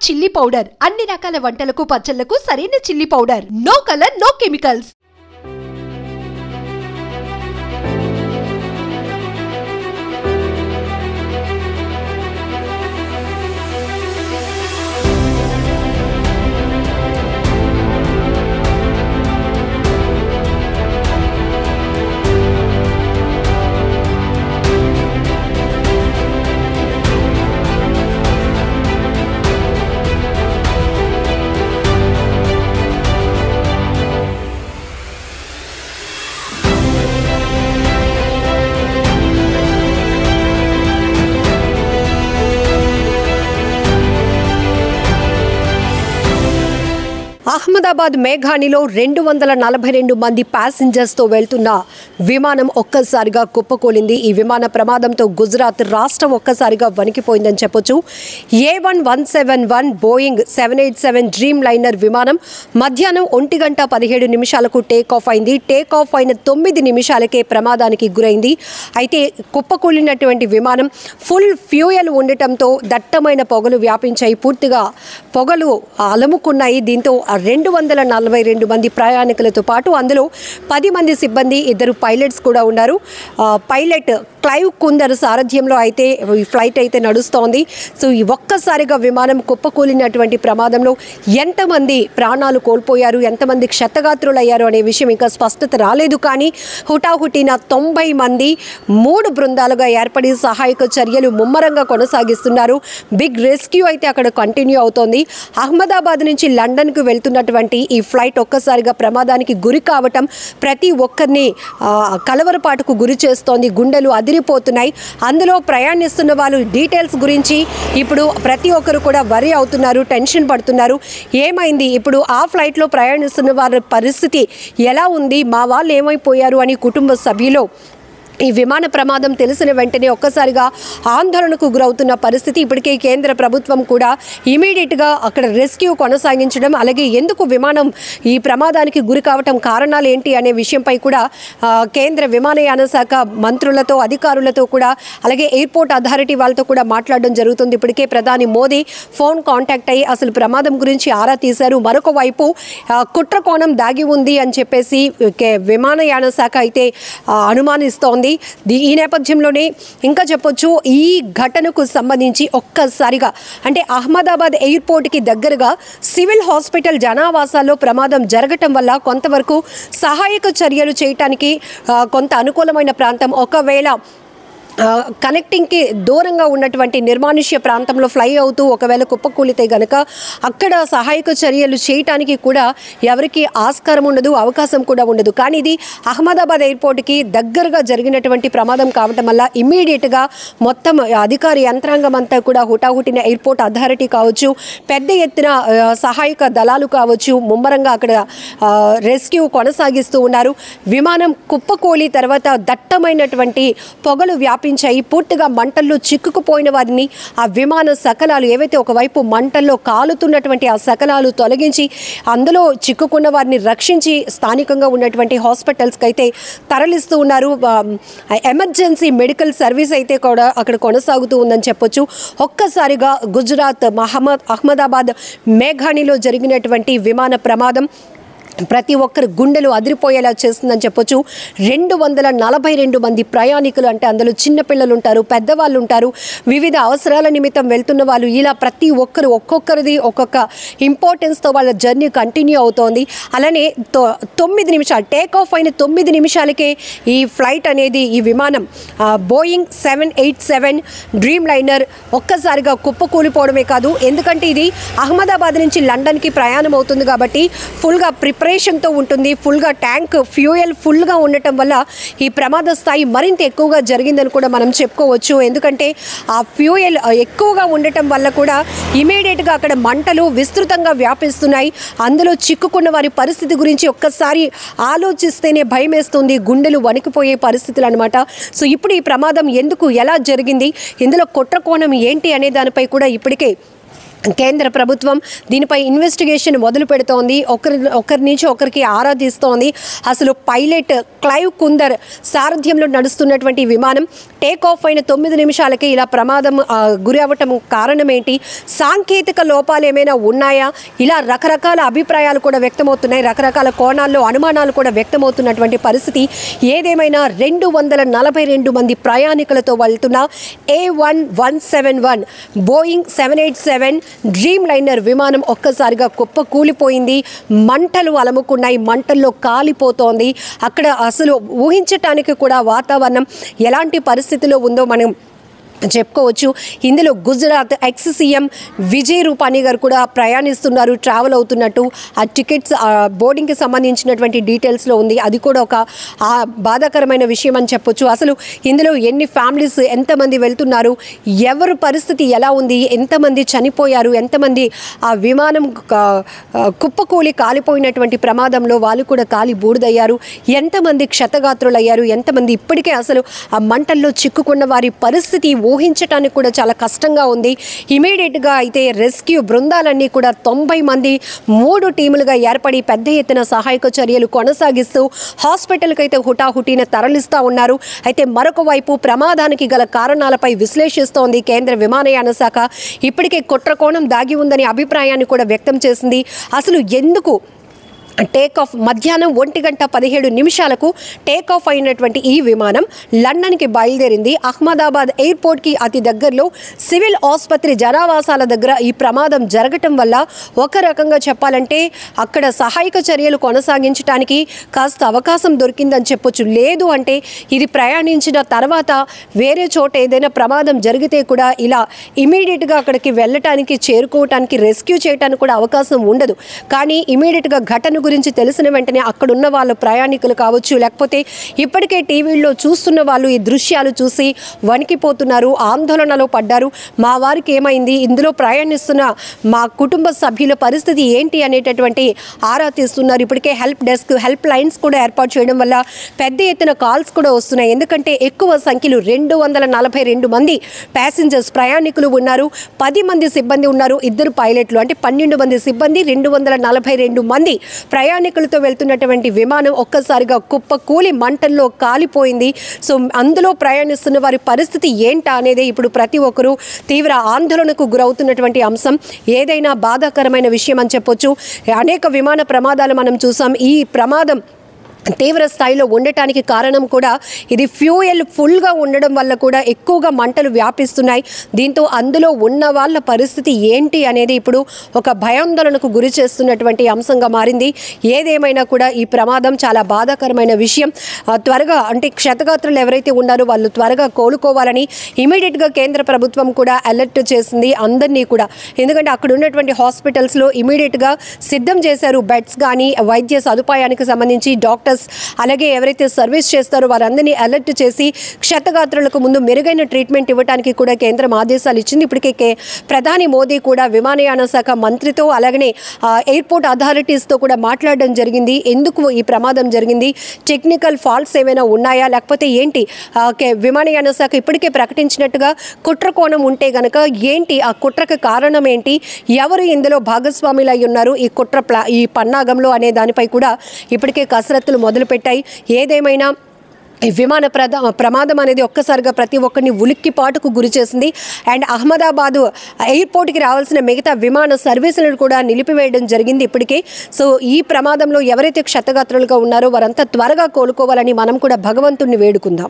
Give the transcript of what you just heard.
Chilli powder అన్ని రకాల వంటలకు పచ్చళ్లకు సరైన chilli powder. No colour, no chemicals. Ahmedabad మేఘానిలో 242 మంది ప్యాసింజర్స్తో వెళ్తున్న విమానం ఒక్కసారిగా కుప్పకూలింది. ఈ విమాన ప్రమాదంతో గుజరాత్ రాష్ట్రం ఒక్కసారిగా వణికిపోయిందని చెప్పొచ్చు. A1171 బోయింగ్ 787 డ్రీమ్ లైనర్ విమానం మధ్యాహ్నం 1:17 టేక్ ఆఫ్ అయింది. టేక్ ఆఫ్ అయిన 9 నిమిషాలకే ప్రమాదానికి గురైంది. అయితే కుప్పకూలినటువంటి విమానం ఫుల్ ఫ్యూయల్ ఉండటంతో దట్టమైన పొగలు వ్యాపించాయి. పూర్తిగా పొగలు అలముకున్నాయి. దీంతో 242 మంది ప్రయాణికులతో పాటు అందులో 10 మంది సిబ్బంది, 2 పైలట్స్ కూడా ఉన్నారు. పైలట్ క్లైవ్ కుందర్ సారథ్యంలో అయితే ఈ ఫ్లైట్ అయితే నడుస్తోంది. సో ఈ ఒక్కసారిగా విమానం కుప్పకూలినటువంటి ప్రమాదంలో ఎంతమంది ప్రాణాలు కోల్పోయారు, ఎంతమంది క్షతగాత్రులయ్యారు అనే విషయం ఇంకా స్పష్టత రాలేదు. కానీ హుటాహుటిన 90 మంది 3 బృందాలుగా ఏర్పడి సహాయక చర్యలు ముమ్మరంగా కొనసాగిస్తున్నారు. బిగ్ రెస్క్యూ అయితే అక్కడ కంటిన్యూ అవుతోంది. అహ్మదాబాద్ నుంచి లండన్కు వెళ్తున్నటువంటి ఈ ఫ్లైట్ ఒక్కసారిగా ప్రమాదానికి గురి కావటం ప్రతి ఒక్కరిని కలవరపాటుకు గురి చేస్తోంది. గుండెలు అదిరిపోతున్నాయి. అందులో ప్రయాణిస్తున్న వాళ్ళు డీటెయిల్స్ గురించి ఇప్పుడు ప్రతి ఒక్కరు కూడా వరి అవుతున్నారు, టెన్షన్ పడుతున్నారు. ఏమైంది ఇప్పుడు, ఆ ఫ్లైట్లో ప్రయాణిస్తున్న వారి పరిస్థితి ఎలా ఉంది, మా వాళ్ళు ఏమైపోయారు అని కుటుంబ సభ్యులు ఈ విమాన ప్రమాదం తెలిసిన వెంటనే ఒక్కసారిగా ఆందోళనకు గురవుతున్న పరిస్థితి. ఇప్పటికే కేంద్ర ప్రభుత్వం కూడా ఇమీడియట్గా అక్కడ రెస్క్యూ కొనసాగించడం, అలాగే ఎందుకు విమానం ఈ ప్రమాదానికి గురి కావటం, కారణాలు ఏంటి అనే విషయంపై కూడా కేంద్ర విమానయాన శాఖ మంత్రులతో, అధికారులతో కూడా, అలాగే ఎయిర్పోర్ట్ అథారిటీ వాళ్ళతో కూడా మాట్లాడడం జరుగుతుంది. ఇప్పటికే ప్రధాని మోదీ ఫోన్ కాంటాక్ట్ అయ్యి అసలు ప్రమాదం గురించి ఆరా తీశారు. మరొక వైపు కుట్ర కోణం దాగి ఉంది అని చెప్పేసి విమానయాన శాఖ అయితే అనుమానిస్తోంది. ఈ నేపథ్యంలోనే ఇంకా చెప్పొచ్చు, ఈ ఘటనకు సంబంధించి ఒక్కసారిగా అంటే అహ్మదాబాద్ ఎయిర్పోర్ట్కి దగ్గరగా సివిల్ హాస్పిటల్ జనావాసాల్లో ప్రమాదం జరగటం వల్ల కొంతవరకు సహాయక చర్యలు చేయటానికి కొంత అనుకూలమైన ప్రాంతం, ఒకవేళ కనెక్టింగ్కి దూరంగా ఉన్నటువంటి నిర్మానుష్య ప్రాంతంలో ఫ్లై అవుతూ ఒకవేళ కుప్పకూలితే గనక అక్కడ సహాయక చర్యలు చేయటానికి కూడా ఎవరికి ఆస్కారం ఉండదు, అవకాశం కూడా ఉండదు. కానీ ఇది అహ్మదాబాద్ ఎయిర్పోర్ట్కి దగ్గరగా జరిగినటువంటి ప్రమాదం కావటం వల్ల ఇమ్మీడియట్గా మొత్తం అధికార యంత్రాంగం అంతా కూడా హుటాహుటిన ఎయిర్పోర్ట్ అథారిటీ కావచ్చు, పెద్ద ఎత్తున సహాయక దళాలు కావచ్చు, ముమ్మరంగా అక్కడ రెస్క్యూ కొనసాగిస్తూ ఉన్నారు. విమానం కుప్పకూలి తర్వాత దట్టమైనటువంటి పొగలు పూర్తిగా మంటల్లో చిక్కుకుపోయిన వారిని ఆ విమాన శకలాలు ఏవైతే ఒకవైపు మంటల్లో కాలుతున్నటువంటి ఆ శకలాలు తొలగించి అందులో చిక్కుకున్న వారిని రక్షించి స్థానికంగా ఉన్నటువంటి హాస్పిటల్స్కి అయితే తరలిస్తూ ఉన్నారు. ఎమర్జెన్సీ మెడికల్ సర్వీస్ అయితే కూడా అక్కడ కొనసాగుతూ ఉందని చెప్పొచ్చు. ఒక్కసారిగా గుజరాత్ అహ్మదాబాద్ మేఘానిలో జరిగినటువంటి విమాన ప్రమాదం ప్రతి ఒక్కరు గుండెలు అదిరిపోయేలా చేస్తుందని చెప్పొచ్చు. 242 మంది ప్రయాణికులు, అంటే అందులో చిన్నపిల్లలు ఉంటారు, పెద్దవాళ్ళు ఉంటారు, వివిధ అవసరాల నిమిత్తం వెళ్తున్న వాళ్ళు, ఇలా ప్రతి ఒక్కరు ఒక్కొక్కరిది ఒక్కొక్క ఇంపార్టెన్స్తో వాళ్ళ జర్నీ కంటిన్యూ అవుతోంది. అలానే 9 నిమిషాలు టేక్ ఆఫ్ అయిన 9 నిమిషాలకే ఈ ఫ్లైట్ అనేది, ఈ విమానం బోయింగ్ 787 డ్రీమ్ లైనర్ ఒక్కసారిగా కుప్పకూలిపోవడమే కాదు, ఎందుకంటే ఇది అహ్మదాబాద్ నుంచి లండన్కి ప్రయాణం అవుతుంది కాబట్టి ఫుల్గా ప్రిపరేషన్తో ఉంటుంది. ఫుల్గా ట్యాంక్ ఫ్యూయల్ ఫుల్గా ఉండటం వల్ల ఈ ప్రమాద స్థాయి మరింత ఎక్కువగా జరిగిందని కూడా మనం చెప్పుకోవచ్చు. ఎందుకంటే ఆ ఫ్యూయల్ ఎక్కువగా ఉండటం వల్ల కూడా ఇమీడియట్గా అక్కడ మంటలు విస్తృతంగా వ్యాపిస్తున్నాయి. అందులో చిక్కుకున్న వారి పరిస్థితి గురించి ఒక్కసారి ఆలోచిస్తేనే భయం వేస్తుంది, గుండెలు వణికిపోయే పరిస్థితులు అనమాట. సో ఇప్పుడు ఈ ప్రమాదం ఎందుకు, ఎలా జరిగింది, ఇందులో కుట్ర కోణం ఏంటి అనే దానిపై కూడా ఇప్పటికే కేంద్ర ప్రభుత్వం దీనిపై ఇన్వెస్టిగేషన్ మొదలు పెడుతోంది. ఒకరి నుంచి ఒకరికి ఆరా తీస్తోంది. అసలు పైలట్ క్లైవ్ కుందర్ సారథ్యంలో నడుస్తున్నటువంటి విమానం టేక్ ఆఫ్ అయిన 9 నిమిషాలకే ఇలా ప్రమాదం గురి అవ్వటం కారణం ఏంటి, సాంకేతిక లోపాలు ఏమైనా ఉన్నాయా, ఇలా రకరకాల అభిప్రాయాలు కూడా వ్యక్తమవుతున్నాయి. రకరకాల కోణాల్లో అనుమానాలు కూడా వ్యక్తమవుతున్నటువంటి పరిస్థితి. ఏదేమైనా 242 మంది ప్రయాణికులతో వెళ్తున్న A1171 బోయింగ్ 787 డ్రీమ్ లైనర్ విమానం ఒక్కసారిగా కుప్ప కూలిపోయింది. మంటలు అలముకున్నాయి, మంటల్లో కాలిపోతోంది. అక్కడ అసలు ఊహించటానికి కూడా వాతావరణం ఎలాంటి పరిస్థితిలో ఉందో మనం చెప్పుకోవచ్చు. ఇందులో గుజరాత్ ఎక్స్ సీఎం విజయ్ రూపానీ గారు కూడా ప్రయాణిస్తున్నారు, ట్రావెల్ అవుతున్నట్టు. ఆ టికెట్స్ బోర్డింగ్కి సంబంధించినటువంటి డీటెయిల్స్లో ఉంది. అది కూడా ఒక బాధాకరమైన విషయం అని చెప్పొచ్చు. అసలు ఇందులో ఎన్ని ఫ్యామిలీస్, ఎంతమంది వెళ్తున్నారు, ఎవరు పరిస్థితి ఎలా ఉంది, ఎంతమంది చనిపోయారు, ఎంతమంది ఆ విమానం కుప్పకూలి కాలిపోయినటువంటి ప్రమాదంలో వాళ్ళు కూడా కాలి బూడిదయ్యారు, ఎంతమంది క్షతగాత్రులయ్యారు, ఎంతమంది ఇప్పటికే అసలు ఆ మంటల్లో చిక్కుకున్న వారి పరిస్థితి ఊహించటానికి కూడా చాలా కష్టంగా ఉంది. ఇమీడియట్గా అయితే రెస్క్యూ బృందాలన్నీ కూడా 90 మంది 3 టీములుగా ఏర్పడి పెద్ద ఎత్తున సహాయక చర్యలు కొనసాగిస్తూ హాస్పిటల్కి అయితే హుటాహుటీన తరలిస్తూ ఉన్నారు. అయితే మరొక వైపు ప్రమాదానికి గల కారణాలపై విశ్లేషిస్తోంది కేంద్ర విమానయాన శాఖ. ఇప్పటికే కుట్రకోణం దాగి ఉందనే అభిప్రాయాన్ని కూడా వ్యక్తం చేసింది. అసలు ఎందుకు టేక్ ఆఫ్ మధ్యాహ్నం 1:17 టేక్ ఆఫ్ అయినటువంటి ఈ విమానం లండన్కి బయలుదేరింది. అహ్మదాబాద్ ఎయిర్పోర్ట్కి అతి దగ్గరలో సివిల్ ఆసుపత్రి జనావాసాల దగ్గర ఈ ప్రమాదం జరగటం వల్ల ఒక రకంగా చెప్పాలంటే అక్కడ సహాయక చర్యలు కొనసాగించడానికి కాస్త అవకాశం దొరికిందని చెప్పొచ్చు. లేదు అంటే ఇది ప్రయాణించిన తర్వాత వేరే చోట ఏదైనా ప్రమాదం జరిగితే కూడా ఇలా ఇమీడియట్గా అక్కడికి వెళ్ళటానికి, చేరుకోవటానికి, రెస్క్యూ చేయడానికి కూడా అవకాశం ఉండదు. కానీ ఇమీడియట్గా ఘటన గురించి తెలిసిన వెంటనే అక్కడున్న వాళ్ళు ప్రయాణికులు కావచ్చు, లేకపోతే ఇప్పటికే టీవీల్లో చూస్తున్న వాళ్ళు ఈ దృశ్యాలు చూసి వణికిపోతున్నారు, ఆందోళనలో పడ్డారు. మా వారికి ఏమైంది, ఇందులో ప్రయాణిస్తున్న మా కుటుంబ సభ్యుల పరిస్థితి ఏంటి అనేటటువంటి ఆరా తీస్తున్నారు. ఇప్పటికే హెల్ప్ లైన్స్ కూడా ఏర్పాటు చేయడం వల్ల పెద్ద ఎత్తున కాల్స్ కూడా వస్తున్నాయి. ఎందుకంటే ఎక్కువ సంఖ్యలో 242 మంది ప్యాసింజర్స్ ప్రయాణికులు ఉన్నారు, 10 మంది సిబ్బంది ఉన్నారు, 2 పైలట్లు, అంటే 12 మంది సిబ్బంది, 242 మంది ప్రయాణికులతో వెళ్తున్నటువంటి విమానం ఒక్కసారిగా కుప్ప కూలి మంటల్లో కాలిపోయింది. సో అందులో ప్రయాణిస్తున్న వారి పరిస్థితి ఏంటా అనేది ఇప్పుడు ప్రతి ఒక్కరూ తీవ్ర ఆందోళనకు గురవుతున్నటువంటి అంశం. ఏదైనా బాధాకరమైన విషయం అని చెప్పొచ్చు. అనేక విమాన ప్రమాదాలు మనం చూసాం. ఈ ప్రమాదం తీవ్ర స్థాయిలో ఉండటానికి కారణం కూడా ఇది ఫ్యూయల్ ఫుల్గా ఉండడం వల్ల కూడా ఎక్కువగా మంటలు వ్యాపిస్తున్నాయి. దీంతో అందులో ఉన్న వాళ్ళ పరిస్థితి ఏంటి అనేది ఇప్పుడు ఒక భయాందోళనకు గురి చేస్తున్నటువంటి అంశంగా మారింది. ఏదేమైనా కూడా ఈ ప్రమాదం చాలా బాధాకరమైన విషయం. త్వరగా అంటే క్షతగాత్రులు ఎవరైతే ఉన్నారో వాళ్ళు త్వరగా కోలుకోవాలని ఇమీడియట్గా కేంద్ర ప్రభుత్వం కూడా అలర్ట్ చేసింది అందరినీ కూడా. ఎందుకంటే అక్కడ ఉన్నటువంటి హాస్పిటల్స్లో ఇమీడియట్గా సిద్ధం చేశారు బెడ్స్ కానీ, వైద్య సదుపాయానికి సంబంధించి డాక్టర్స్, అలాగే ఎవరైతే సర్వీస్ చేస్తారో వారందరినీ అలర్ట్ చేసి క్షతగాత్రులకు ముందు మెరుగైన ట్రీట్మెంట్ ఇవ్వడానికి కూడా కేంద్రం ఆదేశాలు ఇచ్చింది. ఇప్పటికే ప్రధాని మోదీ కూడా విమానయాన శాఖ మంత్రితో అలాగనే ఎయిర్పోర్ట్ అథారిటీస్తో కూడా మాట్లాడడం జరిగింది. ఎందుకు ఈ ప్రమాదం జరిగింది, టెక్నికల్ ఫాల్ట్స్ ఏమైనా ఉన్నాయా, లేకపోతే ఏంటి, విమానయాన శాఖ ఇప్పటికే ప్రకటించినట్టుగా కుట్ర కోణం ఉంటే గనక ఏంటి, ఆ కుట్రకు కారణం ఏంటి, ఎవరు ఇందులో భాగస్వాములు అయి ఉన్నారు ఈ పన్నాగంలో అనే దానిపై కూడా ఇప్పటికే కసరత్తులు మొదలుపెట్టాయి. ఏదేమైనా ఈ విమాన ప్రమాదం అనేది ఒక్కసారిగా ప్రతి ఒక్కరిని ఉలిక్కిపాటుకు గురి చేసింది. అండ్ అహ్మదాబాద్ ఎయిర్పోర్ట్కి రావాల్సిన మిగతా విమాన సర్వీసులను కూడా నిలిపివేయడం జరిగింది ఇప్పటికే. సో ఈ ప్రమాదంలో ఎవరైతే క్షతగాత్రులుగా ఉన్నారో వారంతా త్వరగా కోలుకోవాలని మనం కూడా భగవంతుణ్ణి వేడుకుందాం.